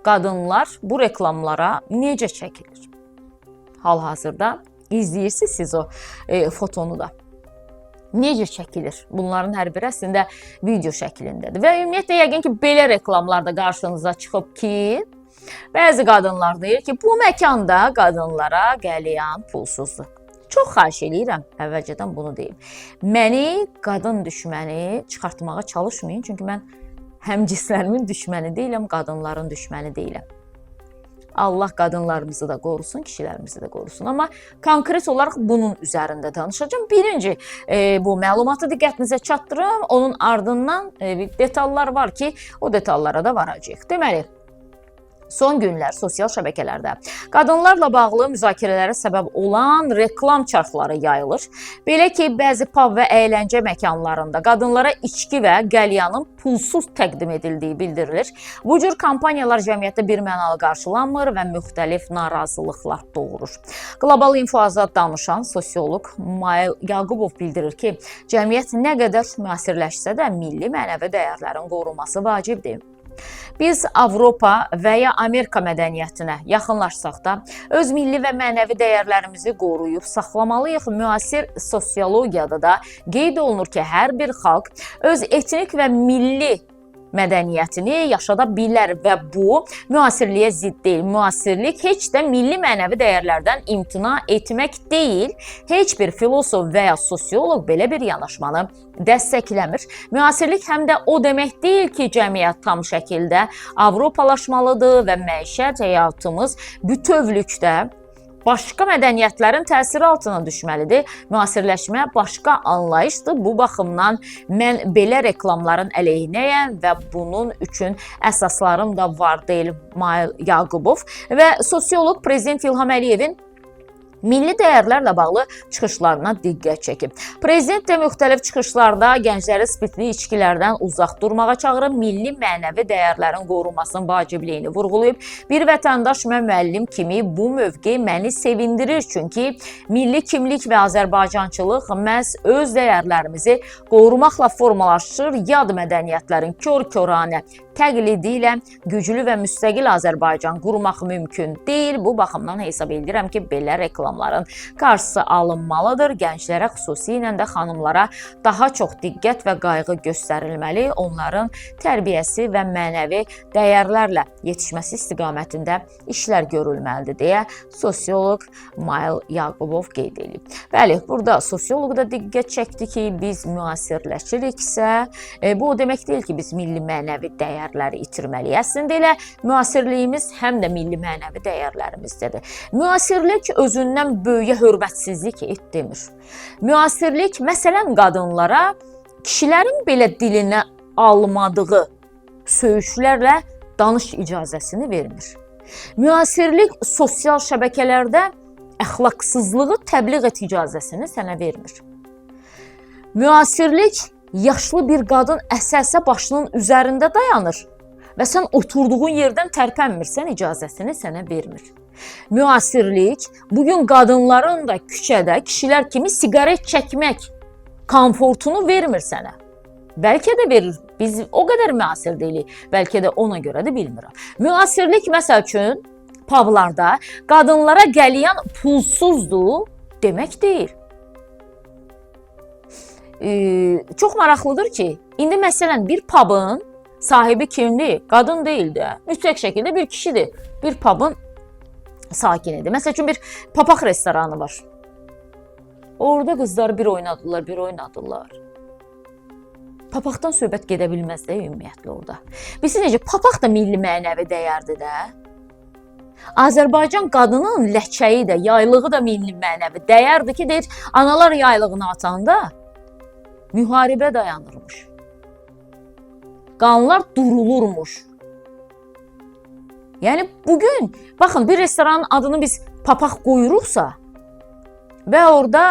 qadınlar bu reklamlara necə çəkilir? Hal-hazırda izləyirsiniz siz o fotonu da. Necə çəkilir? Bunların hər biri əslində video şəklindədir. Və ümumiyyətlə, yəqin ki, belə reklamlar da qarşınıza çıxıb ki, bəzi qadınlar deyir ki, bu məkanda qadınlara qəlyan pulsuzdur. Çox xahiş edirəm, əvvəlcədən bunu deyim. Məni qadın düşməni çıxartmağa çalışmayın, çünki mən həm cinslərimin düşməni deyiləm, qadınların düşməni deyiləm. Allah qadınlarımızı da qorusun, kişilərimizi də qorusun. Amma konkret olaraq bunun üzərində danışacağım. Birinci, bu məlumatı diqqətinizə çatdırım. Onun ardından detallar var ki, o detallara da varacağıq. Deməli, son günlər sosial şəbəkələrdə qadınlarla bağlı müzakirələrə səbəb olan reklam çarxları yayılır. Belə ki, bəzi pub və əyləncə məkanlarında qadınlara içki və qəlyanın pulsuz təqdim edildiyi bildirilir. Bu cür kampaniyalar cəmiyyətdə birmənalı qarşılanmır və müxtəlif narazılıqlar doğurur. Qlobal Info Azad danışan sosioloq Mail Yaqubov bildirir ki, cəmiyyət nə qədər müasirləşsə də milli mənəvi dəyərlərin qorunması vacibdir. Biz Avropa və ya Amerika mədəniyyətinə yaxınlaşsaq da, öz milli və mənəvi dəyərlərimizi qoruyub saxlamalıyıq. Müasir sosiologiyada da qeyd olunur ki, hər bir xalq öz etnik və milli mədəniyyətini yaşada bilər və bu müasirliyə zidd deyil. Müasirlik heç də milli mənəvi dəyərlərdən imtina etmək deyil. Heç bir filosof və ya sosioloq belə bir yanaşmanı dəstəkləmir. Müasirlik həm də o demək deyil ki, cəmiyyət tam şəkildə avropalaşmalıdır və məişət həyatımız bütövlükdə başqa mədəniyyətlərin təsiri altına düşməlidir. Müasirləşmə başqa anlayışdır. Bu baxımdan mən belə reklamların əleyhinəyəm və bunun üçün əsaslarım da var, deyil Mail Yaqubov. Və sosioloq Prezident İlham Əliyevin milli dəyərlərlə bağlı çıxışlarına diqqət çəkib. Prezident də müxtəlif çıxışlarda gəncləri spirtli içkilərdən uzaq durmağa çağırıb, milli mənəvi dəyərlərin qorunmasının vacibliyini vurğulayıb. Bir vətəndaş və müəllim kimi bu mövqe məni sevindirir, çünki milli kimlik və Azərbaycançılıq məhz öz dəyərlərimizi qorumaqla formalaşır. Yad mədəniyyətlərin kör-köranə təqlidi ilə güclü və müstəqil Azərbaycan qurmaq mümkün deyil. Bu baxımdan hesab edirəm ki, belə reklamların qarşısı alınmalıdır. Gənclərə, xüsusilə də xanımlara daha çox diqqət və qayğı göstərilməli. Onların tərbiyəsi və mənəvi dəyərlərlə yetişməsi istiqamətində işlər görülməlidir, deyə sosioloq Mail Yaqubov qeyd edib. Bəli, burada sosioloq da diqqət çəkdi ki, biz müasirləşiriksə, bu o demək deyil ki, biz milli mənəvi dəyərləri itirməliyik. Əslində elə müasirliyimiz həm də milli mənəvi dəyərlərimizdədir. Müasirlik özündən böyüyə hörmətsizlik et demir. Müasirlik, məsələn, qadınlara kişilərin belə dilinə almadığı söyüşlərlə danış icazəsini vermir. Müasirlik sosial şəbəkələrdə əxlaqsızlığı təbliğ et icazəsini sənə vermir. Müasirlik yaşlı bir qadın əsə-əsə başının üzərində dayanır və sən oturduğun yerdən tərpənmirsən icazəsini sənə vermir. Müasirlik bugün qadınların da küçədə kişilər kimi siqaret çəkmək komfortunu vermir sənə. Bəlkə də verir. Biz o qədər müasir deyilik. Bəlkə də ona görə də bilmirəm. Müasirlik məsəl üçün publarda qadınlara qəlyan pulsuzdur demək deyil. Çox maraqlıdır ki, indi məsələn bir pubun sahibi kimdir? Qadın deyil də, mütləq şəkildə bir kişidir. Bir pubun sakinidir. Məsəl üçün bir papaq restoranı var. Orada qızlar bir oynadılar. Papaqdan söhbət gedə bilməz də ümumiyyətlə orada. Bilirsiniz necə, papaq da milli mənəvi dəyərdir də. Azərbaycan qadının ləhçəyi də, yaylığı da milli mənəvi dəyərdir ki, deyir, analar yaylığını atanda müharibə dayanırmış. Qanlar durulurmuş. Yəni bugün, baxın, bir restoranın adını biz papaq qoyuruqsa və orada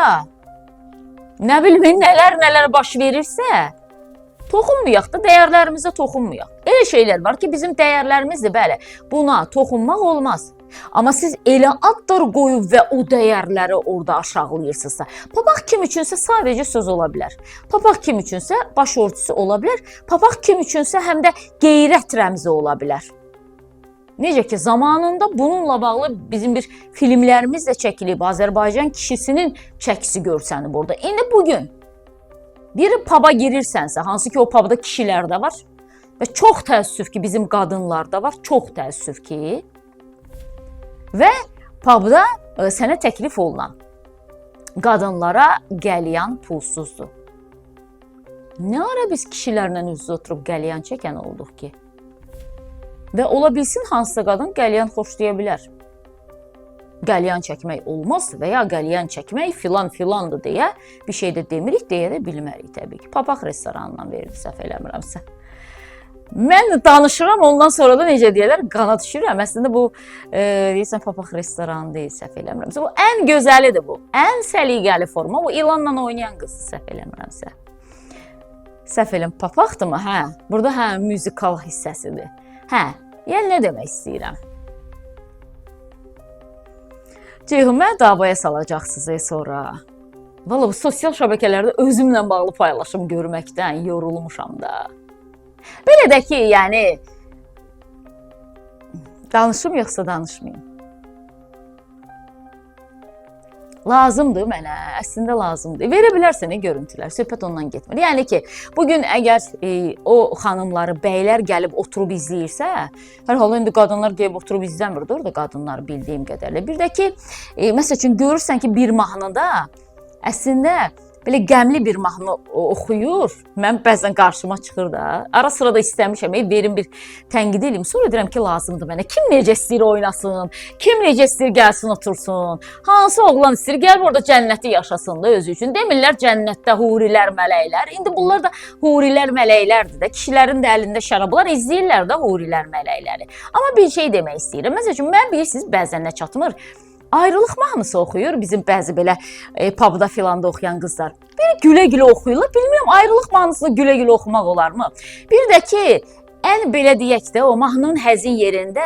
nə bilmən nələr baş verirsə, toxunmayaq da, dəyərlərimizə toxunmayaq. Elə şeylər var ki, bizim dəyərlərimizdir, bəli, buna toxunmaq olmaz. Amma siz elə adlar qoyub və o dəyərləri orada aşağılayırsınızsa, papaq kim üçünsə sadəcə söz ola bilər. Papaq kim üçünsə başörtüsü ola bilər. Papaq kim üçünsə həm də qeyrət rəmzi ola bilər. Necə ki, zamanında bununla bağlı bizim bir filmlərimiz də çəkilib. Azərbaycan kişisinin çəkisi görsənib orada. İndi bugün bir paba girirsənsə, hansı ki o pabda kişilər də var və çox təəssüf ki bizim qadınlar da var, çox təəssüf ki. Və pabda sənə təklif olunan qadınlara qəlyan pulsuzdur. Nə ara biz kişilərlə üz-üzə oturub qəlyan çəkən olduq ki? Və ola bilsin hansısa qadın qəlyan xoşlaya bilər. Qəlyan çəkmək olmaz və ya qəlyan çəkmək filandır deyə bir şey də demirik, deyə də bilmərik təbii ki. Papaq restoranından verildi, səhv eləmirəmsə. Mən danışıram, ondan sonra da necə deyirlər, qana düşürəm. Əslində bu, deyirsən, papaq restoranı deyil, səhv eləmirəmsə. Bu ən gözəlidir bu, ən səliqəli forma. Bu ilanla oynayan qız, səhv eləmirəmsə. Səhv eləm, papaqdırmı? Hə, burada hə, müzikal hissəsidir. Hə, yəni nə demək istəyirəm? Ceyhun, mən davaya salacaqsınız sonra. Valla bu sosial şəbəkələrdə özümlə bağlı paylaşım görməkdən yorulmuşam da. Belə də ki, yəni, danışım yoxsa danışmayayım. Lazımdır mənə, əslində lazımdır. Verə bilərsən görüntülər, söhbət ondan getmir. Yəni ki, bugün əgər o xanımları, bəylər gəlib oturub izləyirsə, hər halda indi qadınlar gəlib oturub izləmirdi orada qadınlar bildiyim qədərlə. Bir də ki, məsəl üçün görürsən ki, bir mahnıda əslində belə qəmli bir mahnı oxuyur. Mən bəzən qarşıma çıxır da. Ara sıra da istəmişəm, verim bir tənqid edeyim. Sonra deyirəm ki, lazımdır mənə. Kim necə istəyir oynasın, kim necə istəyir gəlsin otursun. Hansı oğlan istəyir gəlib orada cənnəti yaşasın da özü üçün. Demirlər cənnətdə hurilər, mələklər. İndi bunlar da hurilər, mələklərdir də. Kişilərin də əlində şərablar izləyirlər də hurilər, mələkləri. Amma bir şey demək istəyirəm. Məsəl üçün, mən bilirsiniz, bəzən nə çatmır. Ayrılıq mahnısı oxuyur bizim bəzi belə pubda filanda oxuyan qızlar. Bir gülə-gülə oxuyurlar. Bilmirəm, ayrılıq mahnısını gülə-gülə oxumaq olarmı? Bir də ki, ən belə deyək də o mahnının həzin yerində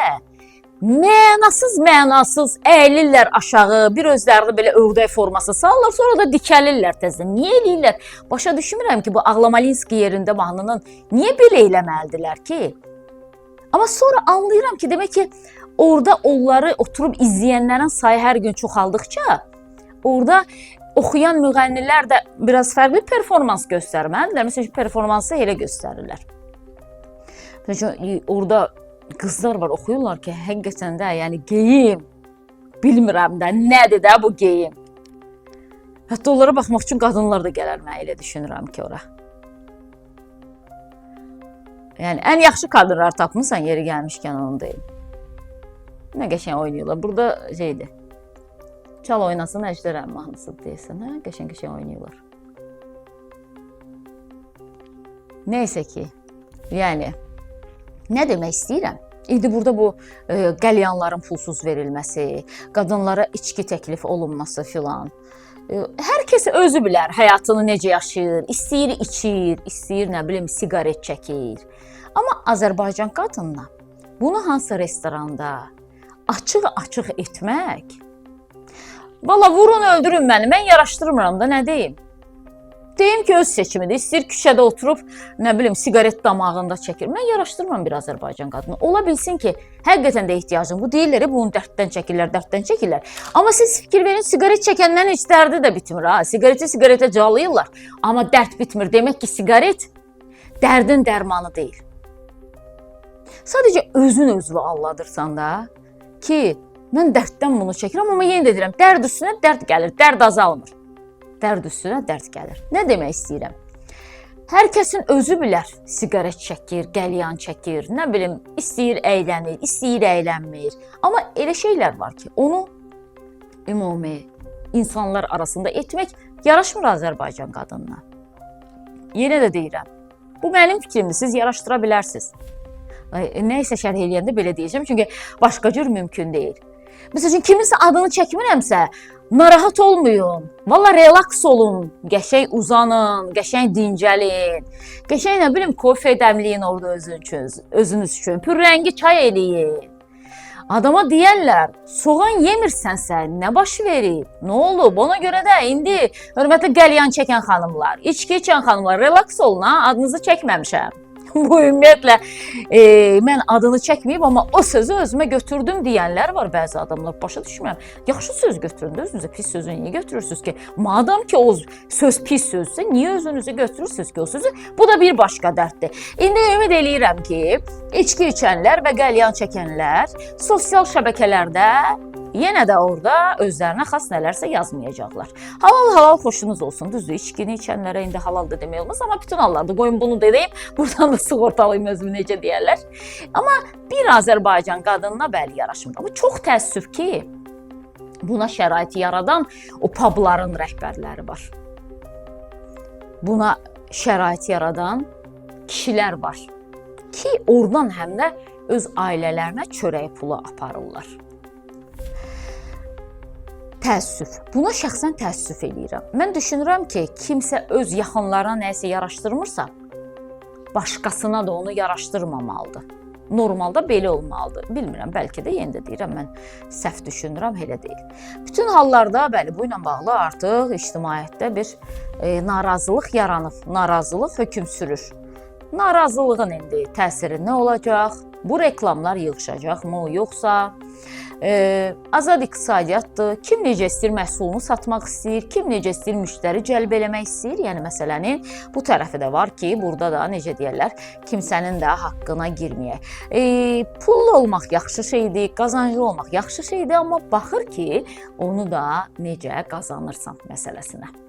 mənasız əyilirlər aşağı, bir özlərini belə ördək forması salırlar, sonra da dikəlirlər təzə. Niyə eləyirlər? Başa düşmürəm ki, bu Ağlamalinski yerində mahnının niyə belə eləməlidirlər ki? Amma sonra anlayıram ki, demək ki, orada onları oturub izləyənlərin sayı hər gün çoxaldıqca, orada oxuyan müğənnilər də biraz fərqli performans göstərməlidirlər. Məsələn, performansı elə göstərirlər. Məsələn, orada qızlar var, oxuyurlar ki, həqiqətən də, yəni geyim, bilmirəm də, nədir də bu geyim. Hətta onlara baxmaq üçün qadınlar da gələr, mən elə düşünürəm ki, ora. Yəni, ən yaxşı kadrlar tapmısan, yeri gəlmişkən onu deyim. Nə qəşəng oynayırlar. Burada şeydir, çal oynasın, əjdərəm mahnısıdır deyirsən, hə? Qəşəng oynayırlar. Neysə ki, yəni, nə demək istəyirəm? İndi burada bu qəlyanların pulsuz verilməsi, qadınlara içki təklif olunması filan. Hər kəs özü bilər həyatını necə yaşayır, istəyir içir, istəyir nə bilim siqaret çəkir. Amma Azərbaycan qadınına bunu hansı restoranda açıq-açıq etmək, valla vurun öldürün məni, mən yaraşdırmıram da, nə deyim? Deyim ki, öz seçimidir, istəyir küçədə oturub, nə bilim, siqaret damağında çəkir. Mən yaraşdırmam bir Azərbaycan qadını. Ola bilsin ki, həqiqətən də ehtiyacım bu deyirlər, bunu dərddən çəkirlər. Amma siz fikir verin, siqaret çəkəndən heç dərdi də bitmir, ha. Siqaretə calayırlar, amma dərd bitmir. Demək ki, siqaret dərdin dərmanı deyil. Sadəcə özün özünü alladırsan da ki, mən dərddən bunu çəkirəm, amma yenə də deyirəm, dərd üstünə dərd gəlir, dərd azalmır. Dərd üstünə dərd gəlir. Nə demək istəyirəm? Hər kəsin özü bilər, siqaret çəkir, qəlyan çəkir, nə bilim, istəyir əylənir, istəyir əylənmir. Amma elə şeylər var ki, onu ümumi insanlar arasında etmək yaraşmır Azərbaycan qadınına. Yenə də deyirəm, bu mənim fikrimdir, siz yaraşdıra bilərsiniz. Nəysə şərh eləyəndə belə deyəcəm, çünki başqa cür mümkün deyil. Məsələn, kiminsə adını çəkmirəmsə, narahat olmayın, valla relaks olun, qəşəng uzanın, qəşəng dincəlin, qəşəng nə bilim kofe dəmləyin orada özünüz üçün, pürrəngi çay eləyin. Adama deyərlər, soğan yemirsənsə, nə baş verib, nə olub? Ona görə də indi hörmətli qəlyan çəkən xanımlar, içki içən xanımlar, relaks olun, ha, adınızı çəkməmişəm. Bu ümumiyyətlə mən adını çəkməyib, amma o sözü özümə götürdüm deyənlər var bəzi adamlar. Başa düşmürəm. Yaxşı söz götürün də özünüzə, pis sözü niyə götürürsünüz ki? Madam ki o söz pis sözdür, niyə özünüzə götürürsünüz ki o sözü? Bu da bir başqa dərddir. İndi ümid eləyirəm ki, içki içənlər və qəlyan çəkənlər sosial şəbəkələrdə yenə də orada özlərinə xas nələrsə yazmayacaqlar. Halal xoşunuz olsun. Düzdür, içkini içənlərə indi halal da demək olmaz, amma bütün hallarda qoyun bunu deyim, buradan da sığortalayım özümü necə deyərlər. Amma bir Azərbaycan qadınına bəli yaraşmır. Bu çox təəssüf ki, buna şərait yaradan o pubların rəhbərləri var. Buna şərait yaradan kişilər var ki, oradan həm də öz ailələrinə çörək pulu aparırlar. Təəssüf. Buna şəxsən təəssüf eləyirəm. Mən düşünürəm ki, kimsə öz yaxınlarına nəyisə yaraşdırmırsa, başqasına da onu yaraşdırmamalıdır. Normalda belə olmalıdır. Bilmirəm, bəlkə də yenə də deyirəm, mən səhv düşünürəm, elə deyil. Bütün hallarda, bəli, bu ilə bağlı artıq ictimaiyyətdə bir narazılıq yaranıb, narazılıq hökm sürür. Narazılığın indi təsiri nə olacaq? Bu reklamlar yığışacaqmı, yoxsa? Azad iqtisadiyyatdır. Kim necə istəyir məhsulunu satmaq istəyir, kim necə istəyir müştəri cəlb eləmək istəyir. Yəni məsələnin bu tərəfi də var ki, burada da necə deyirlər, kimsənin də haqqına girməyək. Pullu olmaq yaxşı şeydir, qazanclı olmaq yaxşı şeydir, amma baxır ki, onu da necə qazanırsan məsələsinə.